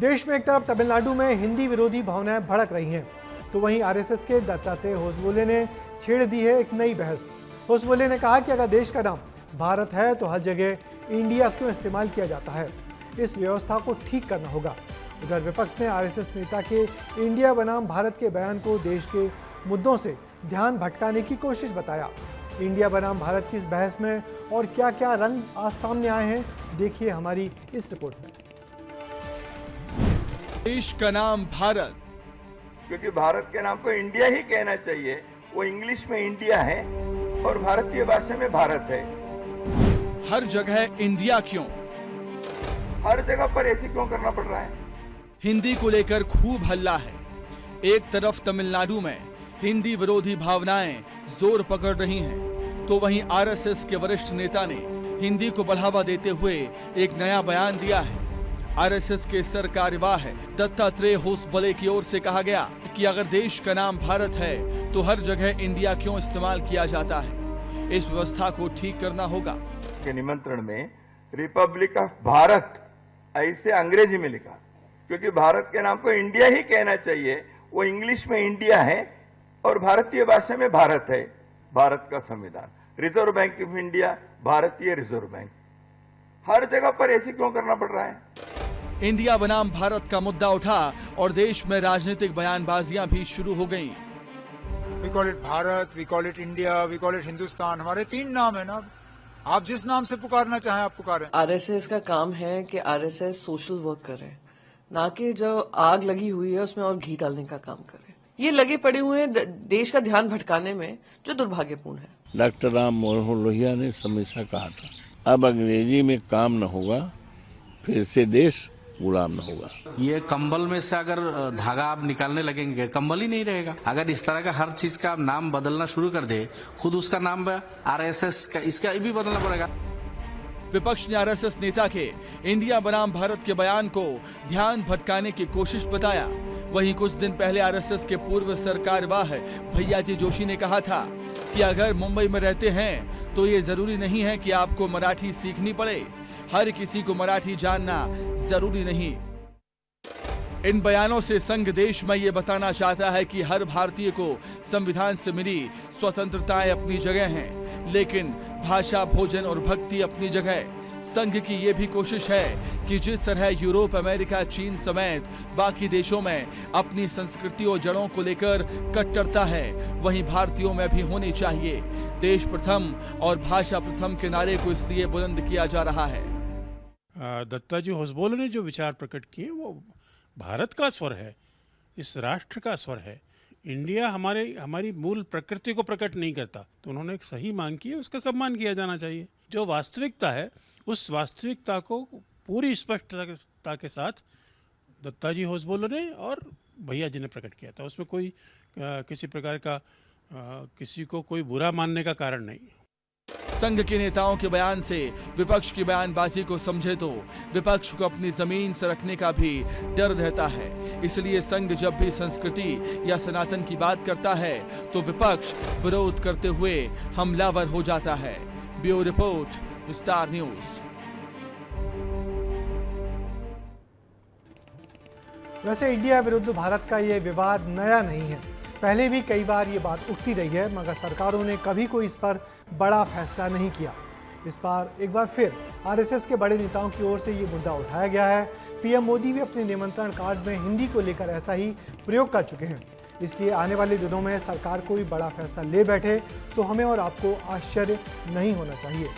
देश में एक तरफ तमिलनाडु में हिंदी विरोधी भावनाएं भड़क रही हैं, तो वहीं आरएसएस के दत्तात्रेय होसबोले ने छेड़ दी है एक नई बहस। होसबोले ने कहा कि अगर देश का नाम भारत है तो हर जगह इंडिया क्यों इस्तेमाल किया जाता है, इस व्यवस्था को ठीक करना होगा। उधर विपक्ष ने आरएसएस नेता के इंडिया बनाम भारत के बयान को देश के मुद्दों से ध्यान भटकाने की कोशिश बताया। इंडिया बनाम भारत की इस बहस में और क्या क्या रंग आज सामने आए हैं, देखिए हमारी इस रिपोर्ट में। देश का नाम भारत, क्योंकि भारत के नाम को इंडिया ही कहना चाहिए। वो इंग्लिश में इंडिया है और भारतीय भाषा में भारत है। हर जगह इंडिया क्यों? हर जगह पर ऐसे क्यों करना पड़ रहा है? हिंदी को लेकर खूब हल्ला है। एक तरफ तमिलनाडु में हिंदी विरोधी भावनाएं जोर पकड़ रही हैं, तो वहीं आरएसएस के वरिष्ठ नेता ने हिंदी को बढ़ावा देते हुए एक नया बयान दिया है। आरएसएस के सरकार्यवाह दत्तात्रेय होसबले की ओर से कहा गया कि अगर देश का नाम भारत है तो हर जगह इंडिया क्यों इस्तेमाल किया जाता है, इस व्यवस्था को ठीक करना होगा। के निमंत्रण में रिपब्लिक ऑफ भारत ऐसे अंग्रेजी में लिखा, क्योंकि भारत के नाम को इंडिया ही कहना चाहिए। वो इंग्लिश में इंडिया है और भारतीय भाषा में भारत है। भारत का संविधान, रिजर्व बैंक ऑफ इंडिया, भारतीय रिजर्व बैंक। हर जगह पर ऐसे क्यों करना पड़ रहा है? इंडिया बनाम भारत का मुद्दा उठा और देश में राजनीतिक बयानबाजियां भी शुरू हो गईं। We call it Bharat, we call it India, we call it Hindustan. हमारे 3 नाम है ना, आप जिस नाम से पुकारना चाहें आप पुकारें। आरएसएस का काम है कि आरएसएस सोशल वर्क करे, ना कि जो आग लगी हुई है उसमें और घी डालने का काम करे। ये लगे पड़े हुए हैं देश का ध्यान भटकाने में, जो दुर्भाग्यपूर्ण है। डॉक्टर राम मनोहर लोहिया ने हमेशा कहा था, अब अंग्रेजी में काम न होगा, फिर से देश गुलाम न होगा। ये कंबल में से अगर धागा आप निकालने लगेंगे, कंबल ही नहीं रहेगा। अगर इस तरह का हर चीज का नाम बदलना शुरू कर दे, खुद उसका नाम आरएसएस का, इसका भी बदलना पड़ेगा। विपक्ष ने आरएसएस नेता के इंडिया बनाम भारत के बयान को ध्यान भटकाने की कोशिश बताया। वहीं कुछ दिन पहले आरएसएस के पूर्व सरकारवाह भैयाजी जोशी ने कहा था कि अगर मुंबई में रहते हैं तो ये जरूरी नहीं है कि आपको मराठी सीखनी पड़े, हर किसी को मराठी जानना जरूरी नहीं। इन बयानों से संघ देश में ये बताना चाहता है कि हर भारतीय को संविधान से मिली स्वतंत्रताएं अपनी जगह हैं, लेकिन भाषा, भोजन और भक्ति अपनी जगह। संघ की ये भी कोशिश है कि जिस तरह यूरोप, अमेरिका, चीन समेत बाकी देशों में अपनी संस्कृति और जड़ों को लेकर कट्टरता है, वहीं भारतीयों में भी होनी चाहिए। देश प्रथम और भाषा प्रथम के नारे को इसलिए बुलंद किया जा रहा है। दत्ताजी होसबोले ने जो विचार प्रकट किए वो भारत का स्वर है, इस राष्ट्र का स्वर है। इंडिया हमारी मूल प्रकृति को प्रकट नहीं करता, तो उन्होंने एक सही मांग की है, उसका सम्मान किया जाना चाहिए। जो वास्तविकता है उस वास्तविकता को पूरी स्पष्टता के साथ दत्ताजी होसबोले ने और भैया जी ने प्रकट किया था। उसमें कोई किसी प्रकार का किसी को कोई बुरा मानने का कारण नहीं। संघ के नेताओं के बयान से विपक्ष की बयानबाजी को समझे तो विपक्ष को अपनी जमीन से रखने का भी डर रहता है। इसलिए संघ जब भी संस्कृति या सनातन की बात करता है तो विपक्ष विरोध करते हुए हमलावर हो जाता है। ब्यूरो रिपोर्ट, विस्तार न्यूज। वैसे इंडिया विरुद्ध भारत का ये विवाद नया नहीं है, पहले भी कई बार ये बात उठती रही है, मगर सरकारों ने कभी कोई इस पर बड़ा फैसला नहीं किया। इस बार एक बार फिर आरएसएस के बड़े नेताओं की ओर से ये मुद्दा उठाया गया है। पीएम मोदी भी अपने निमंत्रण कार्ड में हिंदी को लेकर ऐसा ही प्रयोग कर चुके हैं। इसलिए आने वाले दिनों में सरकार कोई बड़ा फैसला ले बैठे तो हमें और आपको आश्चर्य नहीं होना चाहिए।